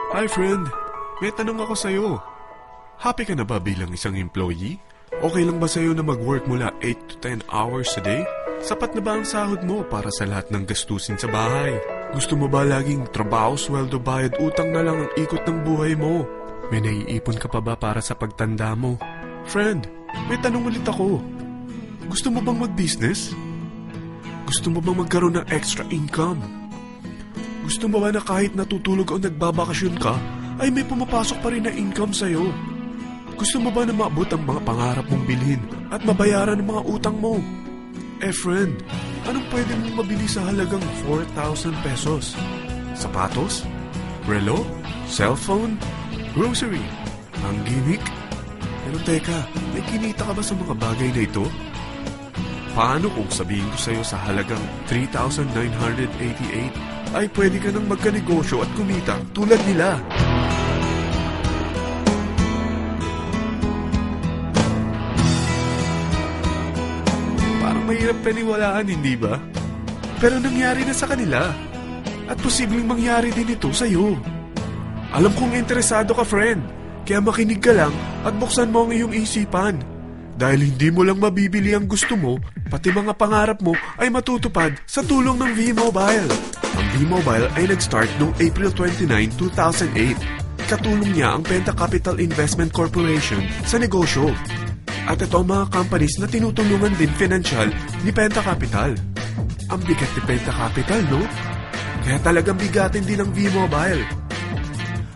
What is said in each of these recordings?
Hi friend, may tanong ako sa'yo. Happy ka na ba bilang isang employee? Okay lang ba sa'yo na mag-work mula 8 to 10 hours a day? Sapat na ba ang sahod mo para sa lahat ng gastusin sa bahay? Gusto mo ba laging trabaho, sweldo, bayad, utang na lang ang ikot ng buhay mo? May naiipon ka pa ba para sa pagtanda mo? Friend, may tanong ulit ako. Gusto mo bang mag-business? Gusto mo bang magkaroon ng extra income? Gusto mo ba na kahit natutulog o nagbabakasyon ka, ay may pumapasok pa rin na income sa'yo? Gusto mo ba na maabot ang mga pangarap mong bilhin at mabayaran ang mga utang mo? Eh friend, anong pwede mong mabili sa halagang 4,000 pesos? Sapatos? Relo? Cellphone? Grocery? Ang gimmick? Pero teka, may kinita ka ba sa mga bagay na ito? Paano kung sabihin ko sa'yo sa halagang 3,988 ay pwede ka nang magkanegosyo at kumita tulad nila? Parang mahirap paniwalaan, hindi ba? Pero nangyari na sa kanila. At posibleng mangyari din ito sa'yo. Alam kong interesado ka, friend. Kaya makinig ka lang at buksan mo ang iyong isipan. Dahil hindi mo lang mabibili ang gusto mo, pati mga pangarap mo ay matutupad sa tulong ng V-Mobile. Ang V-Mobile ay nag-start noong April 29, 2008. Katulong niya ang Penta Capital Investment Corporation sa negosyo. At ito ang mga companies na tinutulungan din financial ni Penta Capital. Ang bigat ni Penta Capital, no? Kaya talagang bigatin din ang V-Mobile.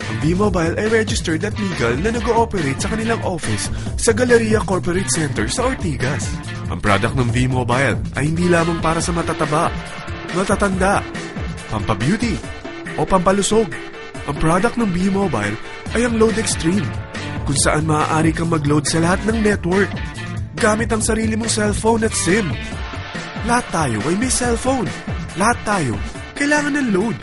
Ang V-Mobile ay registered at legal na nag-ooperate sa kanilang office sa Galleria Corporate Center sa Ortigas. Ang product ng V-Mobile ay hindi lamang para sa matataba, matatanda, pampabeauty, o pampalusog. Ang product ng V-Mobile ay ang Load Extreme, kung saan maaari kang mag-load sa lahat ng network gamit ang sarili mong cellphone at SIM. Lahat tayo ay may cellphone. Lahat tayo kailangan ng load.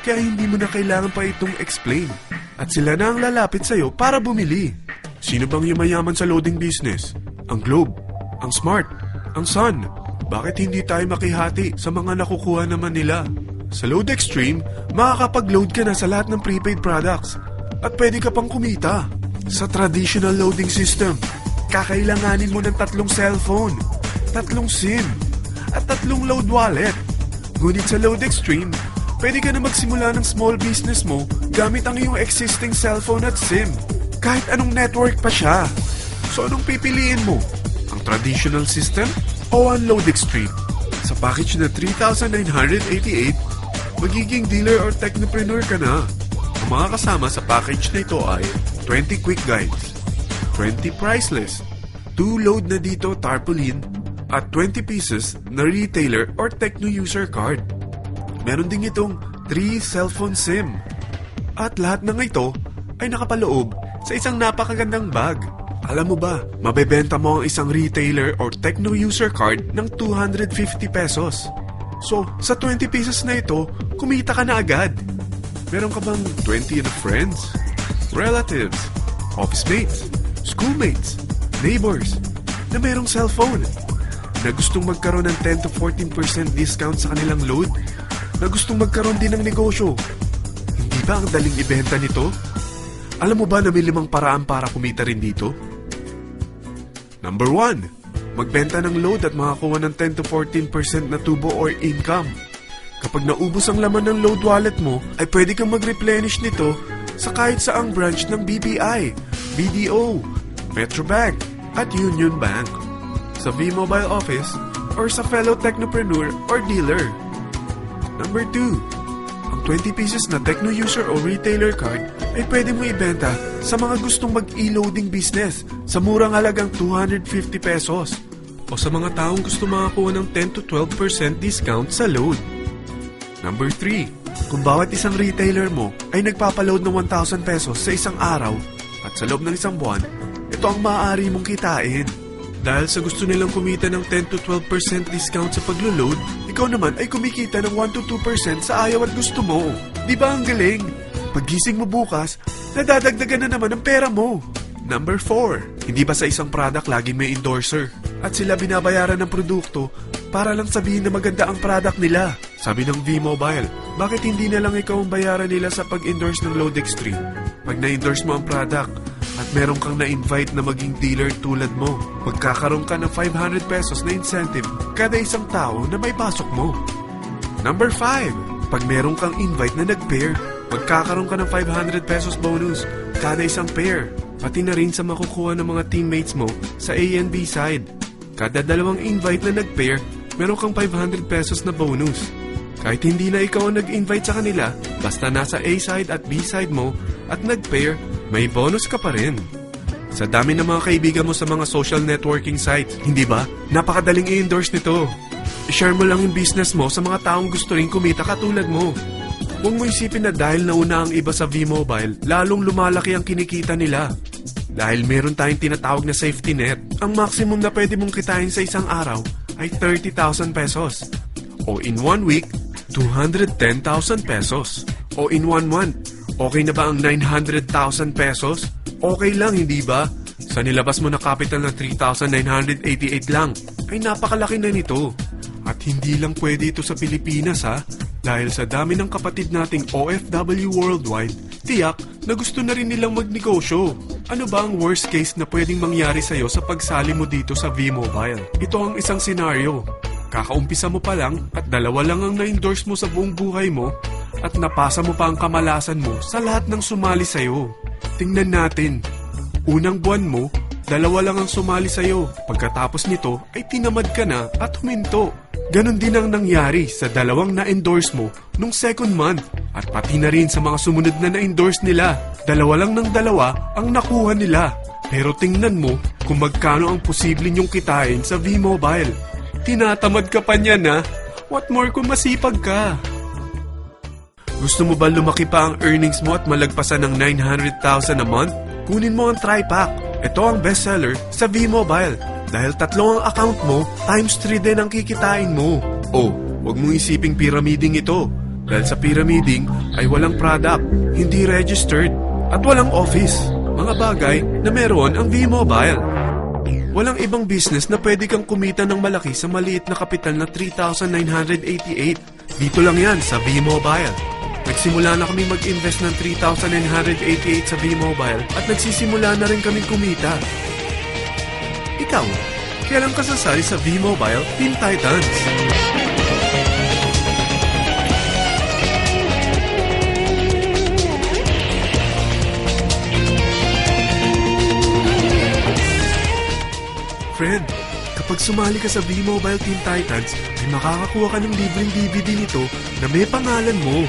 Kaya hindi mo na kailangan pa itong explain. At sila na ang lalapit sa'yo para bumili. Sino bang yumayaman sa loading business? Ang Globe, ang Smart, ang Sun. Bakit hindi tayo makihati sa mga nakukuha naman nila? Sa Load Extreme, makakapag-load ka na sa lahat ng prepaid products. At pwede ka pang kumita. Sa traditional loading system, kakailanganin mo ng 3 cellphone, 3 SIM, at 3 load wallet. Ngunit sa Load Extreme, pwede ka na magsimula ng small business mo gamit ang iyong existing cellphone at SIM. Kahit anong network pa siya. So anong pipiliin mo? Ang traditional system o ang Load Extreme? Sa package na 3,988, magiging dealer or technopreneur ka na. Ang mga kasama sa package na ito ay 20 quick guides, 20 price list, 2 load na dito tarpaulin, at 20 pieces na retailer or techno user card. Meron din itong 3 cellphone SIM. At lahat ng ito ay nakapaloob sa isang napakagandang bag. Alam mo ba, mabebenta mo ang isang retailer or techno user card ng 250 pesos. So, sa 20 pieces na ito, kumita ka na agad. Meron ka bang 20 na friends, relatives, office mates, schoolmates, neighbors na merong cellphone na gustong magkaroon ng 10 to 14% discount sa kanilang load? Na gustong magkaroon din ng negosyo? Hindi ba ang daling ibenta nito? Alam mo ba na may 5 paraan para kumita rin dito? Number 1, magbenta ng load at makakuha ng 10 to 14% na tubo or income. Kapag naubos ang laman ng load wallet mo, ay pwede kang mag-replenish nito sa kahit saang branch ng BPI, BDO, Metrobank, at Union Bank, sa V-Mobile office, or sa fellow technopreneur or dealer. Number 2, ang 20 pieces na techno user o retailer card ay pwede mo ibenta sa mga gustong mag-e-loading business sa murang halagang 250 pesos o sa mga taong gusto makakuha ng 10 to 12% discount sa load. Number 3, kung bawat isang retailer mo ay nagpapaload ng 1,000 pesos sa isang araw at sa loob ng isang buwan, ito ang maaari mong kitain. Dahil sa gusto nilang kumita ng 10 to 12% discount sa paglo-load, ikaw naman ay kumikita ng 1 to 2% sa ayaw at gusto mo. Di ba ang galing? Paggising mo bukas, nadadagdagan na naman ang pera mo. Number 4, hindi ba sa isang product laging may endorser? At sila binabayaran ng produkto para lang sabihin na maganda ang product nila. Sabi ng V-Mobile, Bakit hindi na lang ikaw ang bayaran nila sa pag-endorse ng Load Extreme? Pag na-endorse mo ang product at meron kang na-invite na maging dealer tulad mo, magkakaroon ka ng 500 pesos na incentive kada isang tao na may pasok mo. Number 5. Pag meron kang invite na nag-pair, magkakaroon ka ng 500 pesos bonus kada isang pair, pati na rin sa makukuha ng mga teammates mo sa A and B side. Kada dalawang invite na nag-pair, meron kang 500 pesos na bonus. Kahit hindi na ikaw ang nag-invite sa kanila, basta nasa A side at B side mo at nag-pair, may bonus ka pa rin. Sa dami ng mga kaibigan mo sa mga social networking sites, hindi ba? Napakadaling i-endorse nito. I-share mo lang yung business mo sa mga taong gusto rin kumita katulad mo. Huwag mo isipin na dahil nauna ang iba sa V-Mobile, lalong lumalaki ang kinikita nila. Dahil meron tayong tinatawag na safety net, ang maximum na pwede mong kitain sa isang araw ay 30,000 pesos. O in 1 week, 210,000 pesos. O in 1 month, okay na ba ang 900,000 pesos? Okay lang, hindi ba? Sa nilabas mo na capital na 3,988 lang, ay napakalaki na nito. At hindi lang pwede ito sa Pilipinas ha, dahil sa dami ng kapatid nating OFW worldwide, tiyak na gusto na rin nilang magnegosyo. Ano ba ang worst case na pwedeng mangyari sa'yo sa pagsali mo dito sa V-Mobile? Ito ang isang senaryo. Kakaumpisa mo pa lang at 2 lang ang na-endorse mo sa buong buhay mo at napasa mo pa ang kamalasan mo sa lahat ng sumali sa'yo. Tingnan natin. Unang buwan mo, 2 lang ang sumali sa'yo. Pagkatapos nito ay tinamad ka na at huminto. Ganon din ang nangyari sa 2 na-endorse mo nung second month at pati na rin sa mga sumunod na na-endorse nila. 2 lang ng 2 ang nakuha nila. Pero tingnan mo kung magkano ang posible nyong kitain sa V-Mobile. Tinatamad ka pa niyan ha? What more kung masipag ka? Gusto mo ba lumaki pa ang earnings mo at malagpasan ng 900,000 a month? Kunin mo ang TriPack. Ito ang bestseller sa V-Mobile. Dahil 3 ang account mo, times 3 din ang kikitain mo. Oh, huwag mong isiping pyramiding ito. Dahil sa pyramiding ay walang product, hindi registered, at walang office. Mga bagay na meron ang V-Mobile. Walang ibang business na pwede kang kumita ng malaki sa maliit na kapital na 3,988. Dito lang yan sa V-Mobile. Nagsimula na kami mag-invest ng 3,988 sa V-Mobile at nagsisimula na rin kaming kumita. Ikaw, kailan ka sasali sa V-Mobile Team Titans? Friend, kapag sumali ka sa V-Mobile Team Titans, ay makakakuha ka ng libreng DVD nito na may pangalan mo.